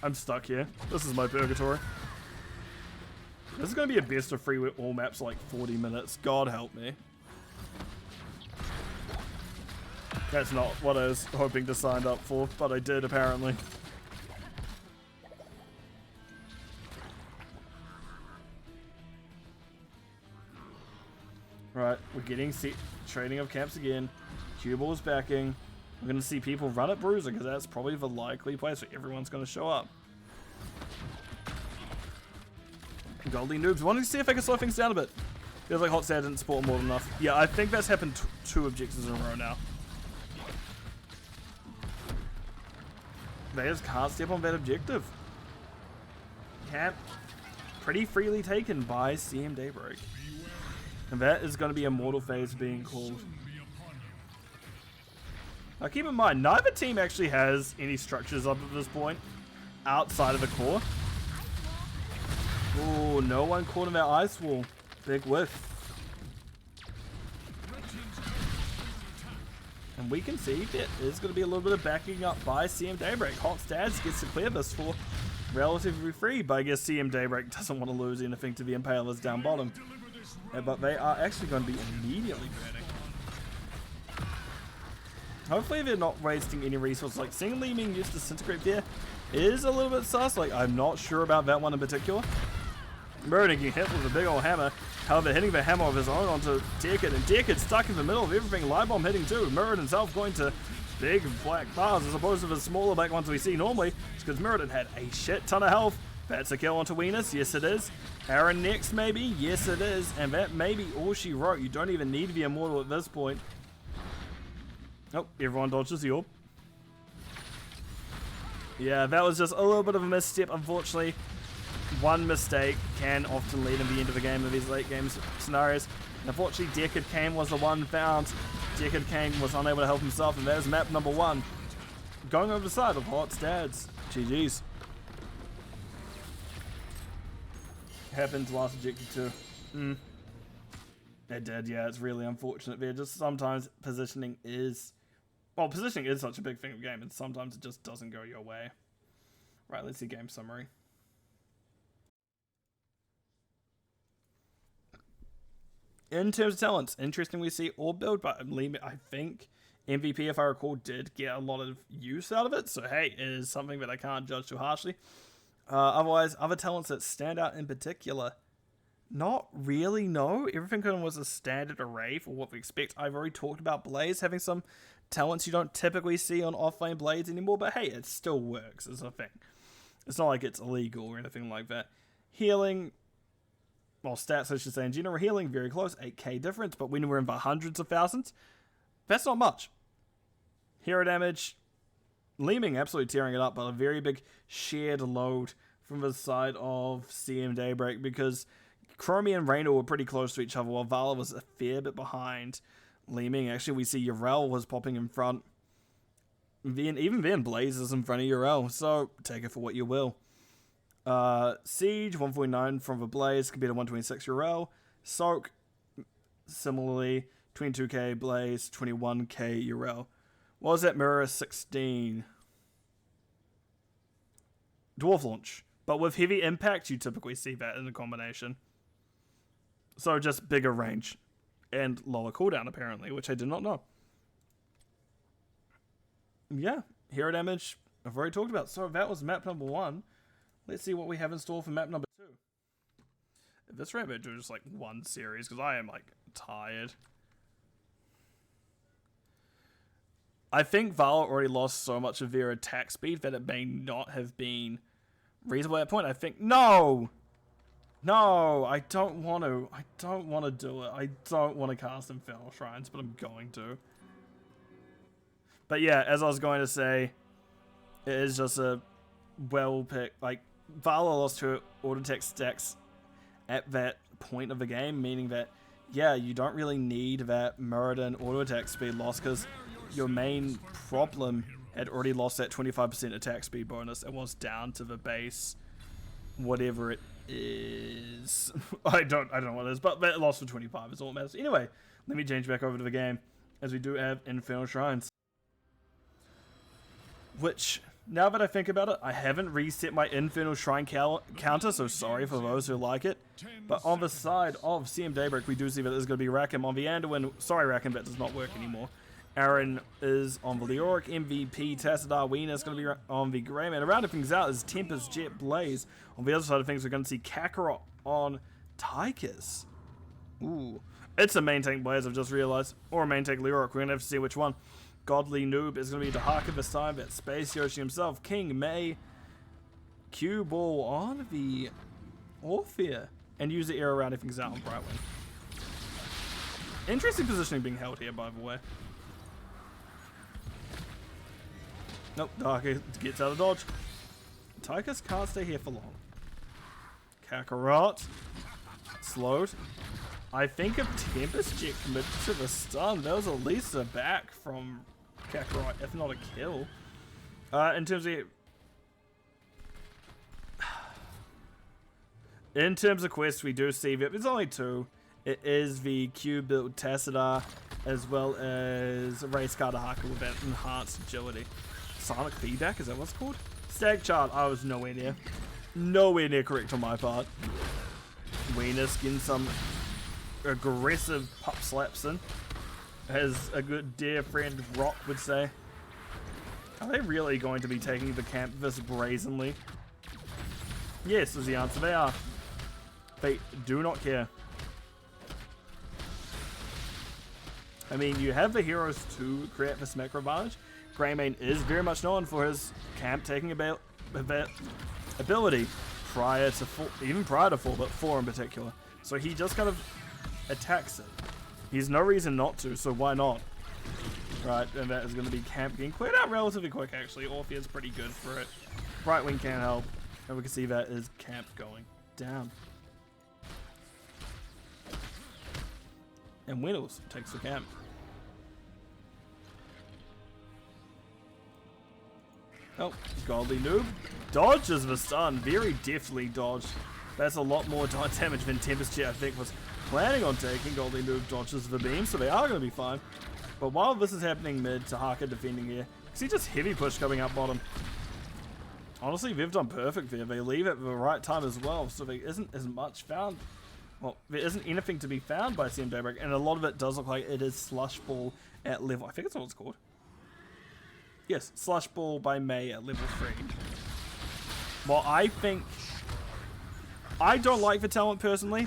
I'm stuck here. This is my purgatory. This is going to be a best of 3 with all maps like 40 minutes. God help me. That's not what I was hoping to sign up for, but I did apparently. Right, we're getting trading of camps again. Cue Ball's backing. We're going to see people run at Bruiser, because that's probably the likely place where everyone's going to show up. Goldie Noobs wanting to see if I can slow things down a bit. Feels like Hot Stads didn't support more than enough. Yeah, I think that's happened 2 objectives in a row now. They just can't step on that objective. Camp pretty freely taken by CM Daybreak. And that is going to be Immortal phase being called. Now keep in mind, neither team actually has any structures up at this point outside of the core. Oh, no one caught in that ice wall. Big whiff. And we can see that there's going to be a little bit of backing up by CM Daybreak. Hot Stads gets to clear this for relatively free, but I guess CM Daybreak doesn't want to lose anything to the Impalers down bottom. But they are actually going to be immediately burning. Hopefully they're not wasting any resources. Like, seeing Lee being used to Disintegrate there is a little bit sus. Like, I'm not sure about that one in particular. Muradin getting hit with a big old hammer. However, hitting the hammer of his own onto Deckard, and Deckard stuck in the middle of everything. Light Bomb hitting too. Muradin himself going to big black bars as opposed to the smaller black ones we see normally. It's because Muradin had a shit ton of health. That's a kill onto Venus. Yes, it is. Aaron next, maybe. Yes, it is. And that may be all she wrote. You don't even need to be Immortal at this point. Oh, everyone dodges the orb. Yeah, that was just a little bit of a misstep, unfortunately. One mistake can often lead in the end of the game in these late game scenarios. Unfortunately, Deckard Cain was the one found. Deckard Cain was unable to help himself, and there's map number 1. Going over the side of Hot's dads. GG's. Happened last objective too. It did, yeah, it's really unfortunate there. Just sometimes positioning is... Well, positioning is such a big thing of the game, and sometimes it just doesn't go your way. Right, let's see game summary. In terms of talents, interesting we see all build, but I think MVP, if I recall, did get a lot of use out of it. So hey, it is something that I can't judge too harshly. Otherwise, other talents that stand out in particular, not really, no. Everything kind of was a standard array for what we expect. I've already talked about Blaze having some talents you don't typically see on offlane Blades anymore, but hey, it still works as a thing. It's not like it's illegal or anything like that. Healing, well, stats I should say in general, healing very close, 8k difference, but when we're in the hundreds of thousands, that's not much. Hero damage, Leeming absolutely tearing it up, but a very big shared load from the side of CM Daybreak, because Chromie and Raynor were pretty close to each other, while Vala was a fair bit behind Leeming. Actually, we see Yrel was popping in front. Even then, Blaze is in front of Yrel, so take it for what you will. Siege, 149 from the Blaze compared to 126 Yrel. Soak, similarly, 22k Blaze, 21k Yrel. What was that mirror? 16. Dwarf launch. But with heavy impact, you typically see that in a combination. So just bigger range. And lower cooldown, apparently, which I did not know. Yeah, hero damage, I've already talked about. So that was map number 1. Let's see what we have in store for map number 2. At this rate, we're doing just like one series, because I am like tired. I think Vala already lost so much of their attack speed that it may not have been reasonable at that point. I think, no, I don't want to. I don't want to do it. I don't want to cast Infernal Shrines, but I'm going to. But yeah, as I was going to say, it is just a well-picked, like, Vala lost her auto attack stacks at that point of the game, meaning that, yeah, you don't really need that Muradin auto attack speed loss, because your main problem had already lost that 25% attack speed bonus and was down to the base, whatever it is. I don't know what it is, but that loss for 25 is all that matters. Anyway, let me change back over to the game, as we do have Infernal Shrines. Which, now that I think about it, I haven't reset my Infernal Shrine counter, so sorry for those who like it. But on the side of CM Daybreak, we do see that there's going to be Rakim on the Anduin. Sorry, Rakim, that does not work anymore. Aaron is on the Leoric, MVP, Tassadar, Weena is going to be on the Greyman. And rounding things out is Tempest, Jet, Blaze. On the other side of things, we're going to see Kakarot on Tychus. Ooh. It's a main tank Blaze, I've just realized. Or a main tank Leoric, we're going to have to see which one. Godly Noob is going to be Dahaka this time, but Space Yoshi himself, King May, Cue Ball on the Orphea, and use the arrow rounding things out on Brightwing. Interesting positioning being held here, by the way. Nope, Dahaka gets out of dodge. Tychus can't stay here for long. Kakarot, slowed. I think if Tempest Jet committed to the stun, that was at least a back from Kakarot, if not a kill. In terms of quests, we do see that there's only 2. It is the Q-built Tassadar, as well as Race Car Dahaka with that enhanced agility. Sonic feedback, is that what it's called? Stag chart, I was nowhere near correct on my part. Weenus getting some aggressive pup slaps in, as a good dear friend Rock would say. Are they really going to be taking the camp this brazenly? Yes, is the answer. They are. They do not care. I mean, you have the heroes to create this macro advantage. Greymane is very much known for his camp taking about that ability prior to 4, even prior to 4, but 4 in particular. So he just kind of attacks it. He's no reason not to, so why not? Right, and that is going to be camp getting cleared out relatively quick, actually. Orphea is pretty good for it. Brightwing can't help, and we can see that is camp going down. And Winnels takes the camp. Oh, Goldie Noob dodges the stun. Very deftly dodged. That's a lot more damage than Tempest Jet, I think, was planning on taking. Goldie Noob dodges the beam, so they are going to be fine. But while this is happening mid, Tahaka defending here. See just heavy push coming up bottom. Honestly, they've done perfect there. They leave at the right time as well, so there isn't as much found. Well, there isn't anything to be found by CM Daybreak, and a lot of it does look like it is Slush Ball at level. I think that's what it's called. Yes, Slush Ball by May at level 3. Well, I don't like the talent personally.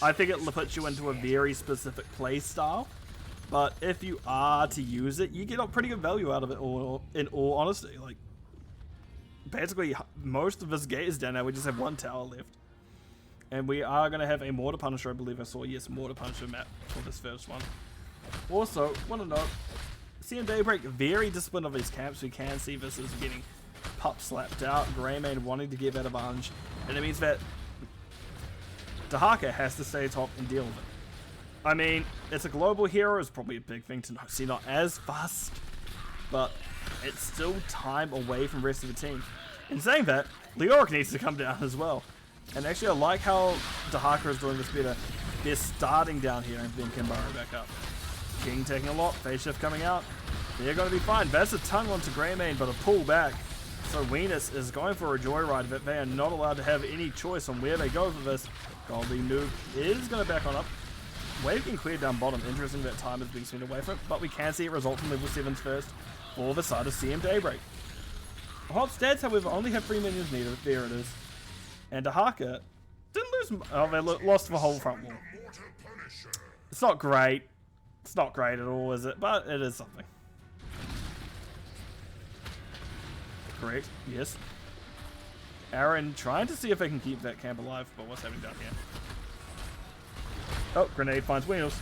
I think it puts you into a very specific play style. But if you are to use it, you get a pretty good value out of it, in all honesty. Like, basically, most of this gate is down now. We just have one tower left. And we are going to have a Mortar Punisher, I believe I saw. Yes, Mortar Punisher map for this first one. Also, want to note, CM Daybreak, very disciplined of his camps. We can see this is getting pup slapped out. Greymane wanting to get that advantage. And it means that Tahaka has to stay top and deal with it. I mean, it's a global hero. It's probably a big thing to see, not as fast. But it's still time away from the rest of the team. In saying that, Leoric needs to come down as well. And actually, I like how Tahaka is doing this better. They're starting down here and then Kimbaro back up. King taking a lot, phase shift coming out. They're going to be fine. That's a tongue onto Greymane, but a pull back. So Venus is going for a joyride, but they are not allowed to have any choice on where they go for this. Goldie Noob is going to back on up. Wave can clear down bottom. Interesting that time is being sent away from it, but we can see it result from level 7s first for the side of CM Daybreak. Hot stats, however, only have 3 minions needed. There it is. And Tahaka didn't lose. Oh, they lost the whole front wall. It's not great. It's not great at all, is it? But it is something. Correct. Yes. Aaron trying to see if they can keep that camp alive, but what's happening down here? Oh, grenade finds Wheels.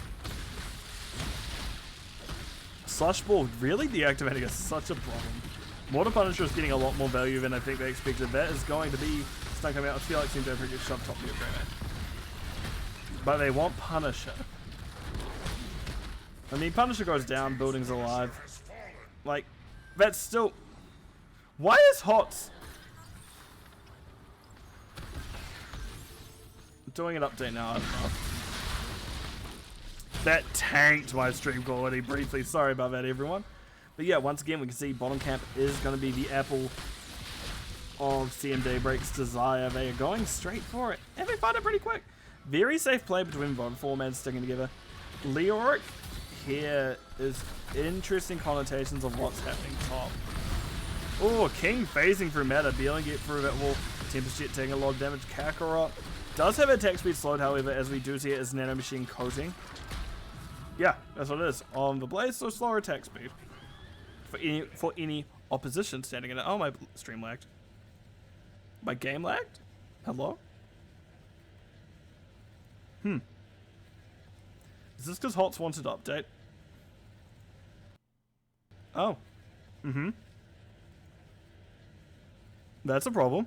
Slush Ball really deactivating is such a problem. Mortar Punisher is getting a lot more value than I think they expected. That is going to be stuck coming out. I feel like Team Daybreak gets shoved top near Greymane. But they want Punisher. I mean, Punisher goes down, building's alive. Like, that's still... Why is HOTS doing an update now? I don't know. That tanked my stream quality briefly. Sorry about that, everyone. But yeah, once again, we can see bottom camp is going to be the apple of CM Daybreak's desire. They are going straight for it, and they find it pretty quick. Very safe play between both four men sticking together. Leoric here is interesting connotations of what's happening top. Oh, King phasing through meta, dealing it through that wall. Tempest Jet taking a lot of damage. Kakarot does have attack speed slowed, however, as we do see it as Nano Machine coating. Yeah, that's what it is. On the blade, so slower attack speed. For any opposition standing in it. Oh, my stream lagged. My game lagged? Hello? Is this because HOTS wanted to update? Oh. That's a problem.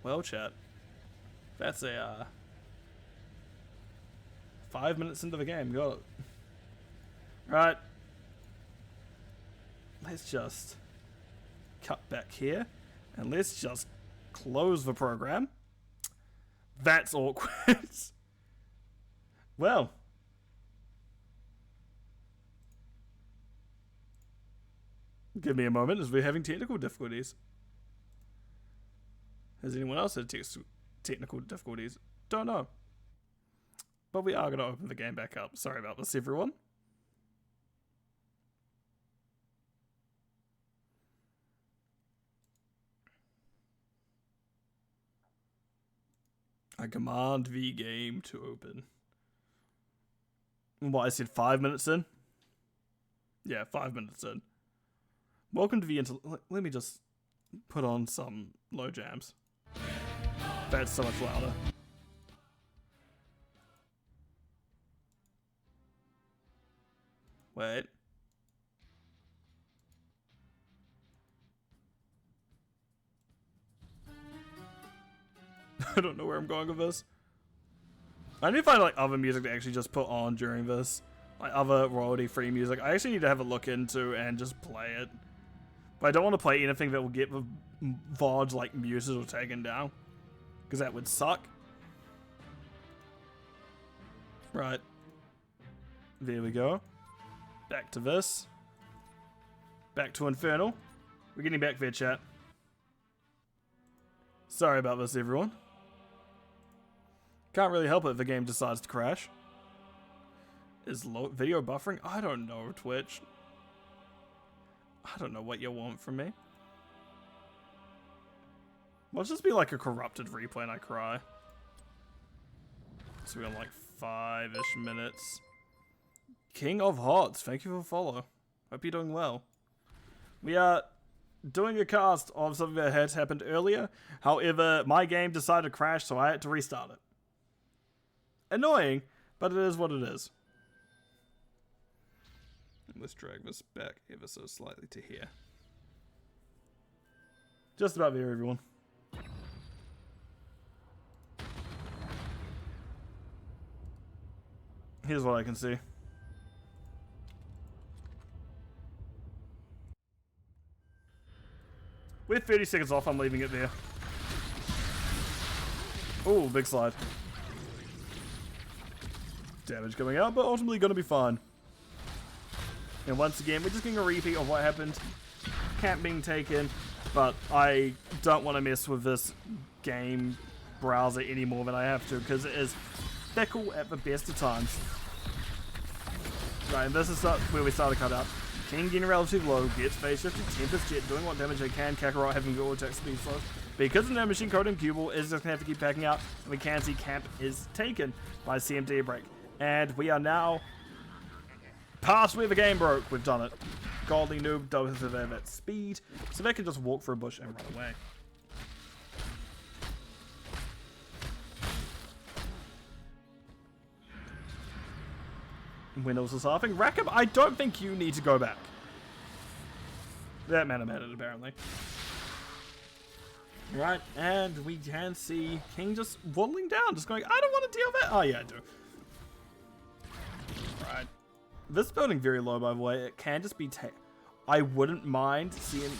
Well, chat. That's a, 5 minutes into the game. Got it. Right. Let's just cut back here. And let's just close the program. That's awkward. Well. Give me a moment as we're having technical difficulties. Has anyone else had technical difficulties? Don't know. But we are going to open the game back up. Sorry about this, everyone. I command the game to open. What, I said 5 minutes in? Yeah, 5 minutes in. Welcome to the let me just put on some low jams. That's so much louder. Wait. I don't know where I'm going with this. I need to find like other music to actually just put on during this. Like other royalty-free music. I actually need to have a look into and just play it. But I don't want to play anything that will get the VODs like muted or taken down. Because that would suck. Right. There we go. Back to this. Back to Infernal. We're getting back there, chat. Sorry about this, everyone. Can't really help it if the game decides to crash. Is video buffering? I don't know, Twitch. I don't know what you want from me. Let's just be like a corrupted replay and I cry. So we're on like 5-ish minutes. King of Hots, thank you for the follow. Hope you're doing well. We are doing a cast of something that had happened earlier. However, my game decided to crash, so I had to restart it. Annoying, but it is what it is. Let's drag this back ever so slightly to here. Just about there, everyone. Here's what I can see. With 30 seconds off, I'm leaving it there. Oh, big slide. Damage coming out, but ultimately going to be fine. And once again, we're just getting a repeat of what happened. Camp being taken, but I don't want to mess with this game browser any more than I have to, because it is fickle at the best of times. Right, and this is where we start to cut out. King getting relatively low, gets phase shifted, Tempest Jet doing what damage they can, Kakarot having good attack speed slow. Because of no machine code and Cubal is just going to have to keep backing out, and we can see camp is taken by CMDB break. And we are now past where the game broke. We've done it. Godly Noob does have that speed, so they can just walk through a bush and run away. Windows is laughing. Rackham, I don't think you need to go back. That man mattered, apparently. Right, and we can see King just waddling down, just going, I don't want to deal with that. Oh, yeah, I do. Right. This building very low, by the way. It can just be... I wouldn't mind seeing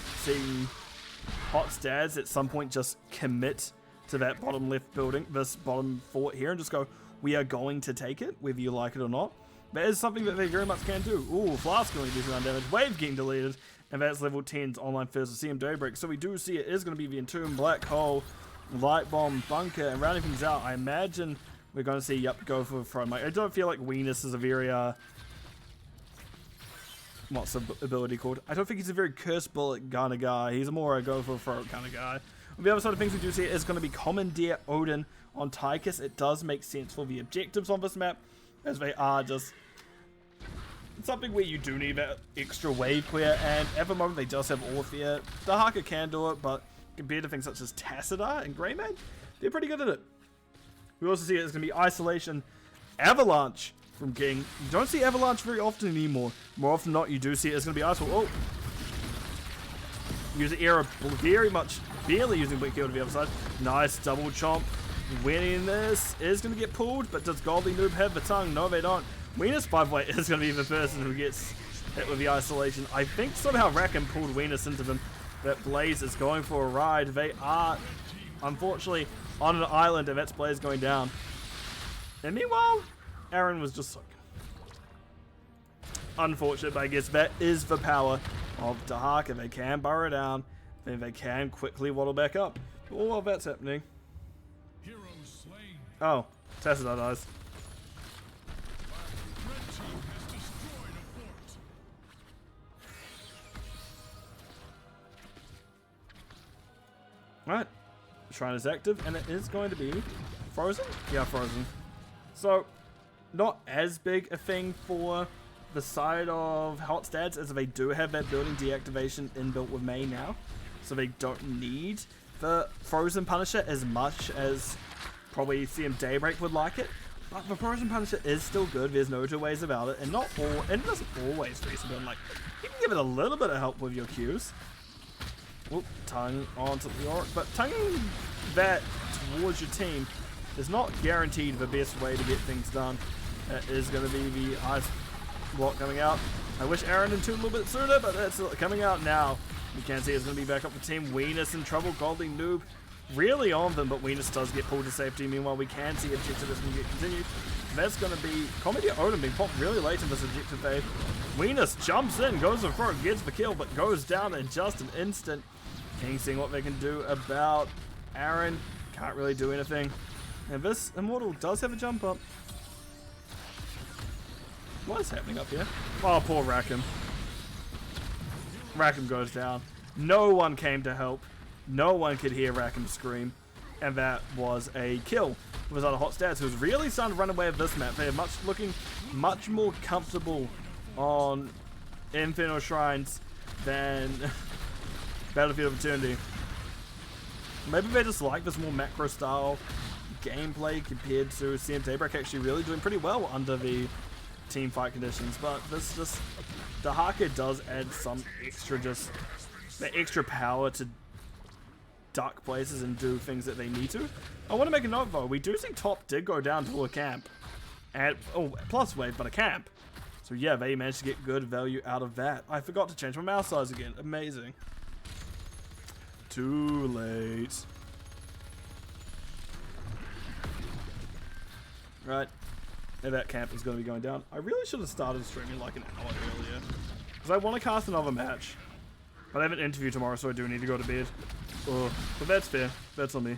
Hot Stads at some point just commit to that bottom left building, this bottom fort here, and just go, we are going to take it, whether you like it or not. That is something that they very much can do. Ooh, Flask going to do some damage. Wave getting deleted. And that's level 10's online first CM Daybreak. So we do see it is going to be the Entomb, Black Hole, Light Bomb, Bunker, and rounding things out. I imagine we're going to see, yep, go for a front. I don't feel like Weenus is a very, what's the ability called? I don't think he's a very curse bullet kind of guy. He's a more a go for a throat kind of guy. On the other side of things we do see is going to be Commandeer Odin on Tychus. It does make sense for the objectives on this map, as they are just something where you do need that extra wave clear, and at the moment they just have Orphea. Dahaka can do it, but compared to things such as Tassadar and Greymage, they're pretty good at it. We also see it's going to be Isolation, Avalanche from King. You don't see Avalanche very often anymore. More often than not, you do see it's going to be Ice. Oh! User error very much, barely using Weak Kill to the other side. Nice double chomp. Winning this is going to get pulled, but does Goldie Noob have the tongue? No, they don't. Weenus, by the way, is going to be the person who gets hit with the Isolation. I think somehow Rackham pulled Weenus into them. That Blaze is going for a ride. They are, unfortunately, on an island, and that's Blaze going down. And meanwhile, Aaron was just soaking. Unfortunate, but I guess that is the power of Dahaka. They can burrow down, then they can quickly waddle back up. But all while that's happening... Oh, Tassadar dies. Right, Shrine is active, and it is going to be frozen? Yeah, frozen. So, not as big a thing for the side of Hot Stads, as they do have that building deactivation inbuilt with May now. So they don't need the Frozen Punisher as much as probably CM Daybreak would like it. But the Frozen Punisher is still good, there's no two ways about it, and it doesn't always freeze the building. Like, you can give it a little bit of help with your Qs. Whoop, tongue onto the Auric, but tonguing that towards your team is not guaranteed the best way to get things done. That is going to be the ice block coming out. I wish Aaron had tuned a little bit sooner, but that's coming out now. You can see it's going to be back up the team. Weenus in trouble. Goldie Noob really on them, but Weenus does get pulled to safety. Meanwhile, we can see objective is going to get continued. That's going to be Comedy Odin being popped really late in this objective phase. Weenus jumps in, goes in front, gets the kill, but goes down in just an instant. King seeing what they can do about Aaron. Can't really do anything. And this Immortal does have a jump up. What is happening up here? Oh, poor Rackham. Rackham goes down. No one came to help. No one could hear Rackham scream. And that was a kill. It was on a hot stats who's really starting to run away with this map. They're looking much more comfortable on Inferno Shrines than Battlefield of Eternity. Maybe they just like this more macro style gameplay compared to CM Daybreak actually really doing pretty well under the team fight conditions, but this just, the Haka does add some extra, just the extra power to duck places and do things that they need to. I want to make a note though, we do see top did go down to a camp, and plus wave, but a camp. So yeah, they managed to get good value out of that. I forgot to change my mouse size again. Amazing. Too late. Right. And that camp is going to be going down. I really should have started streaming like an hour earlier, because I want to cast another match. But I have an interview tomorrow, so I do need to go to bed. Oh, but that's fair. That's on me.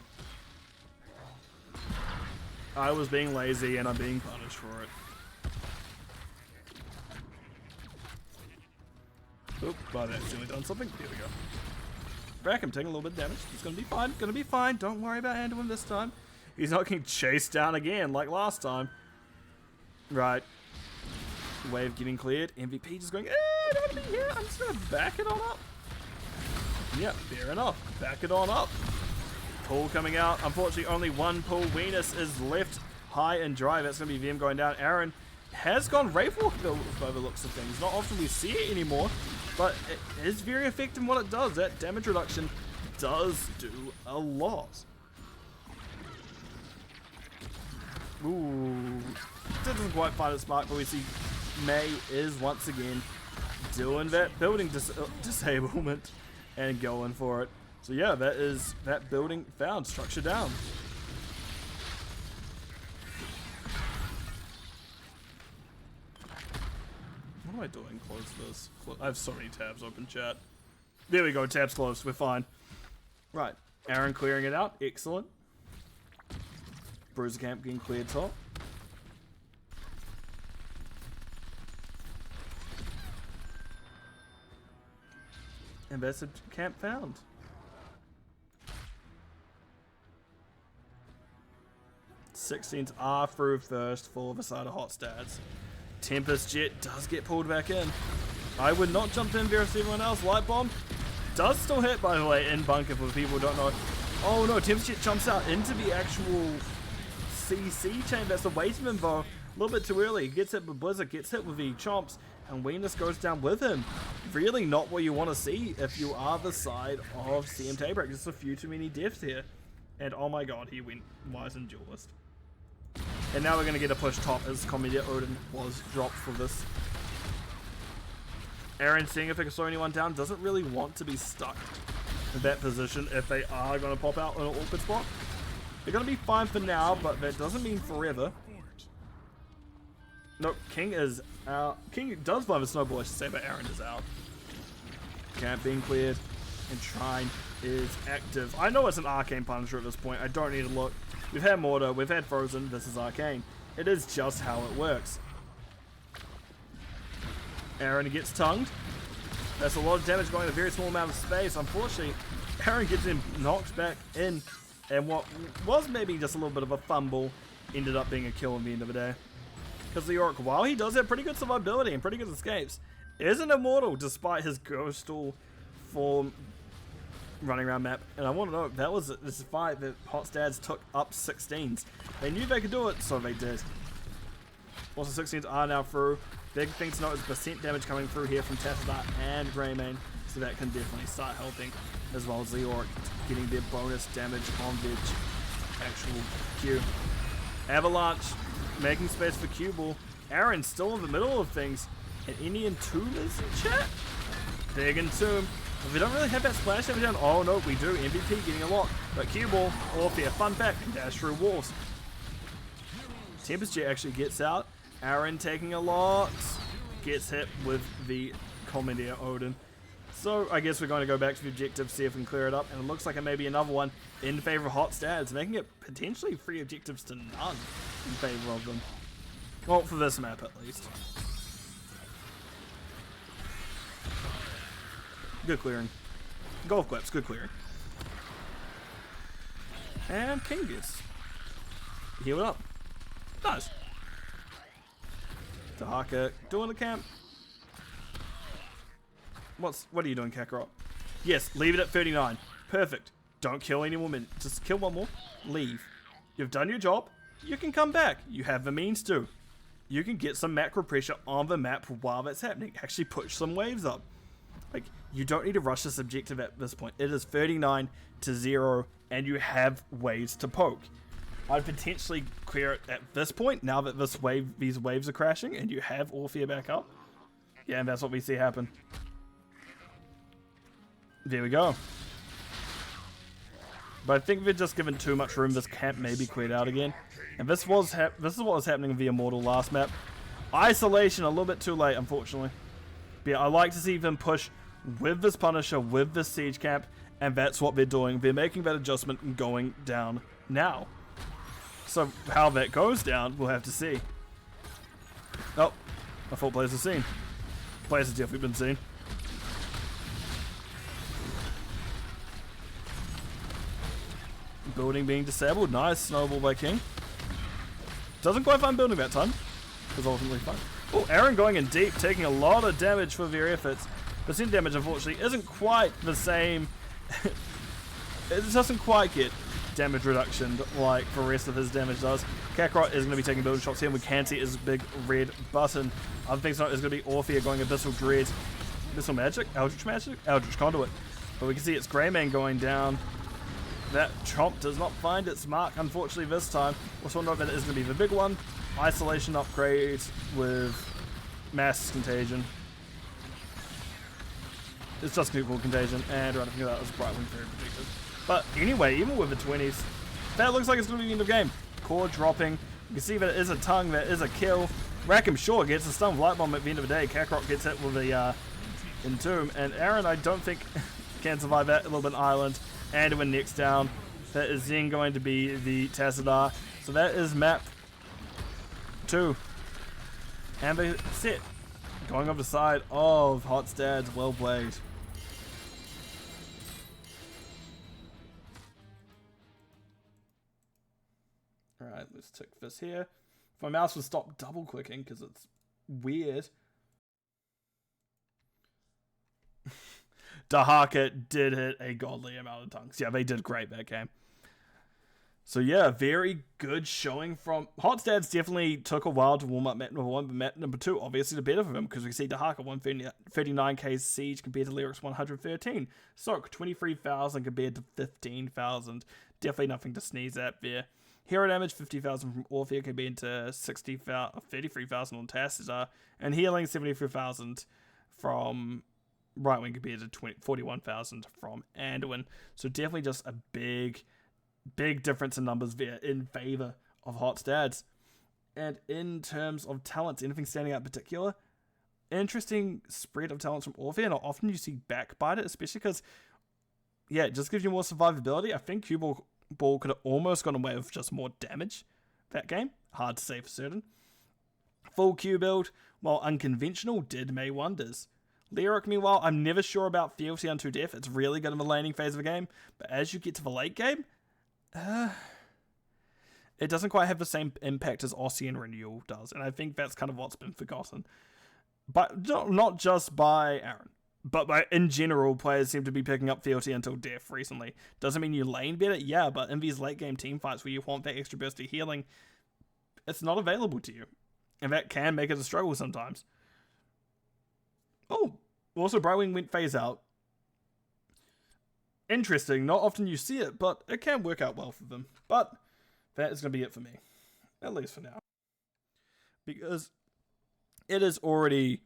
I was being lazy, and I'm being punished for it. Oop, but I accidentally done something. Here we go. Rackham taking a little bit of damage. It's going to be fine. Going to be fine. Don't worry about handling him this time. He's not getting chased down again like last time. Right. Wave getting cleared. MVP just going, I don't want to be here. I'm just going to back it on up. Yep, fair enough. Back it on up. Pull coming out. Unfortunately, only one pull. Weenus is left high and dry. That's going to be VM going down. Aaron has gone Wraithwalk by the looks of things. Not often we see it anymore, but it is very effective in what it does. That damage reduction does do a lot. Ooh. Doesn't quite find its mark, but we see May is once again doing that building disablement and going for it. So yeah, that is that building found, structure down. What am I doing? Close this. I have so many tabs open, chat. There we go, tabs closed, we're fine. Right, Aaron clearing it out, excellent. Bruiser camp getting cleared top. Invested camp found. Sixteens are through first for the side of hot stats. Tempest Jet does get pulled back in. I would not jump in versus everyone else. Light Bomb does still hit, by the way, in bunker for people who don't know. Oh no, Tempest Jet jumps out into the actual CC chain. That's the wait him though. A little bit too early. Gets hit with Blizzard, gets hit with the Chomps, and Weenus goes down with him. Really not what you want to see if you are the side of CM Daybreak. Just a few too many deaths here. And oh my god, he went Wise and Duelist. And now we're going to get a push top as Comedy Odin was dropped for this. Aaron, seeing if they can slow anyone down, doesn't really want to be stuck in that position if they are going to pop out in an awkward spot. They're going to be fine for now, but that doesn't mean forever. Nope, King is out. King does buy the snowball, I should say, but Aaron is out. Camp being cleared, and Shrine is active. I know it's an Arcane Punisher at this point. I don't need to look. We've had Mortar, we've had Frozen, this is Arcane. It is just how it works. Aaron gets tongued. That's a lot of damage going in a very small amount of space. Unfortunately, Aaron gets him knocked back in, and what was maybe just a little bit of a fumble ended up being a kill at the end of the day. Because the Orc, while he does have pretty good survivability and pretty good escapes, isn't immortal despite his ghostal form running around map. And I want to know, that was this fight that Hot Stads took up 16s. They knew they could do it, so they did. Also 16s are now through. Big thing to note is percent damage coming through here from Tesla and Greymane, so that can definitely start helping, as well as the Orc getting their bonus damage on Veg. actual Q. Avalanche making space for Q Ball. Aaron still in the middle of things. And any Entomb is in chat. Big Entomb. We don't really have that splash ever down. Oh no, we do. MVP getting a lot. But Q Ball, Orphea, fun back, and dash through walls. Tempest Jet actually gets out. Aaron taking a lot. Gets hit with the Commandeer Odin. So I guess we're going to go back to the objective, see if we can clear it up. And it looks like it may be another one in favor of Hot Stads, making it potentially 3 objectives to none in favor of them. Well, for this map at least. Good clearing. Golf claps, good clearing. And King gets healed up. Nice. Dahaka doing the camp. What are you doing, Kakarot? Yes, leave it at 39. Perfect. Don't kill any more men. Just kill one more. Leave. You've done your job. You can come back. You have the means to. You can get some macro pressure on the map while that's happening. Actually push some waves up. Like, you don't need to rush this objective at this point. It is 39 to 0, and you have waves to poke. I'd potentially clear it at this point, now that these waves are crashing, and you have Orphea back up. Yeah, and that's what we see happen. There we go. But I think they've just given too much room. This camp may be cleared out again. And this is what was happening with the Immortal last map. Isolation, a little bit too late, unfortunately. But yeah, I like to see them push with this Punisher, with this Siege Camp, and that's what they're doing. They're making that adjustment and going down now. So how that goes down, we'll have to see. Oh, I thought players were seen. Players have definitely been seen. Building being disabled. Nice snowball by King. Doesn't quite find building that time. Because ultimately fine. Oh, Aaron going in deep, taking a lot of damage for their efforts. Percent damage, unfortunately, isn't quite the same. It doesn't quite get damage reduction like the rest of his damage does. Kakarot is going to be taking building shots here, and we can see his big red button. Other things not is going to be Orphea going Abyssal Dread. Abyssal Magic? Eldritch Conduit. But we can see it's Greyman going down. That Chomp does not find its mark, unfortunately, this time. Also note that it is going to be the big one. Isolation upgrade with Mass Contagion. It's just Google Contagion, and right after that was Brightwing very predicted. But anyway, even with the 20s, that looks like it's going to be the end of the game. Core dropping. You can see that it is a tongue, that is a kill. Rackham sure gets a stun Light Bomb at the end of the day. Kakarot gets hit with the Entomb, and Aaron, I don't think, can survive that. A little bit island. And when next down, that is then going to be the Tassadar. So that is map 2. And they set. Going over the side of Hot Stads. Well played. Alright, let's tick this here. If my mouse would stop double clicking because it's weird. Dahaka did hit a godly amount of tongues. Yeah, they did great that game. So yeah, very good showing from... Hot Stads definitely took a while to warm up map number 1, but map number 2, obviously the better for them, because we see Dahaka 139k siege compared to Lyric's 113. Soak 23,000 compared to 15,000. Definitely nothing to sneeze at there. Hero damage 50,000 from Orphea compared to 33,000 on Tassadar, and healing 73,000 from Brightwing compared to 41,000 from Anduin. So definitely just a big difference in numbers there in favor of Hot Stads. And in terms of talents, anything standing out in particular? Interesting spread of talents from Orphea. Not often you see backbite it, especially because, yeah, it just gives you more survivability. I think Cue Ball could have almost gone away with just more damage that game. Hard to say for certain. Full Q build, while unconventional, did May wonders. Lyric, meanwhile, I'm never sure about Fealty unto Death. It's really good in the laning phase of the game. But as you get to the late game, it doesn't quite have the same impact as Ossian Renewal does. And I think that's kind of what's been forgotten. But not just by Aaron, but in general, players seem to be picking up Fealty until Death recently. Doesn't mean you lane better, yeah, but in these late game team fights where you want that extra burst of healing, it's not available to you. And that can make it a struggle sometimes. Oh, also Brightwing went phase out. Interesting, not often you see it, but it can work out well for them. But that is going to be it for me. At least for now. Because it is already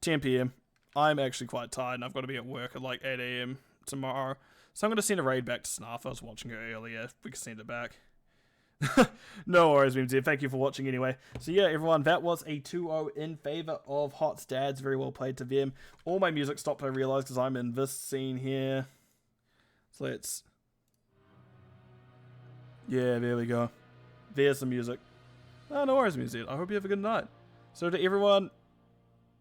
10 p.m. I'm actually quite tired and I've got to be at work at like 8 a.m. tomorrow. So I'm going to send a raid back to Snarf. I was watching her earlier. We can send it back. No worries, BMZ. Thank you for watching anyway. So yeah, everyone, that was a 2-0 in favor of Hot's dads. Very well played to them. All my music stopped, I realized, because I'm in this scene here. So let's... Yeah, there we go. There's the music. Oh, no worries, BMZ. I hope you have a good night. So to everyone,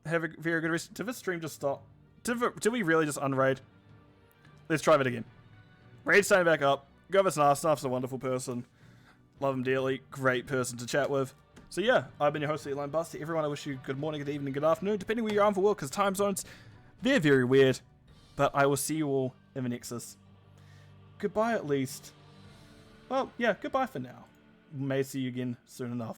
have a very good rest. Did this stream just stop? Did we really just unraid? Let's try that again. Raid starting back up. Go with Snarf. Snarf's a wonderful person. Love him dearly. Great person to chat with. So yeah, I've been your host, Line Buster. Everyone, I wish you good morning, good evening, good afternoon, depending where you are in the world, because time zones, they're very weird. But I will see you all in the Nexus. Goodbye, at least. Well, yeah, goodbye for now. May see you again soon enough.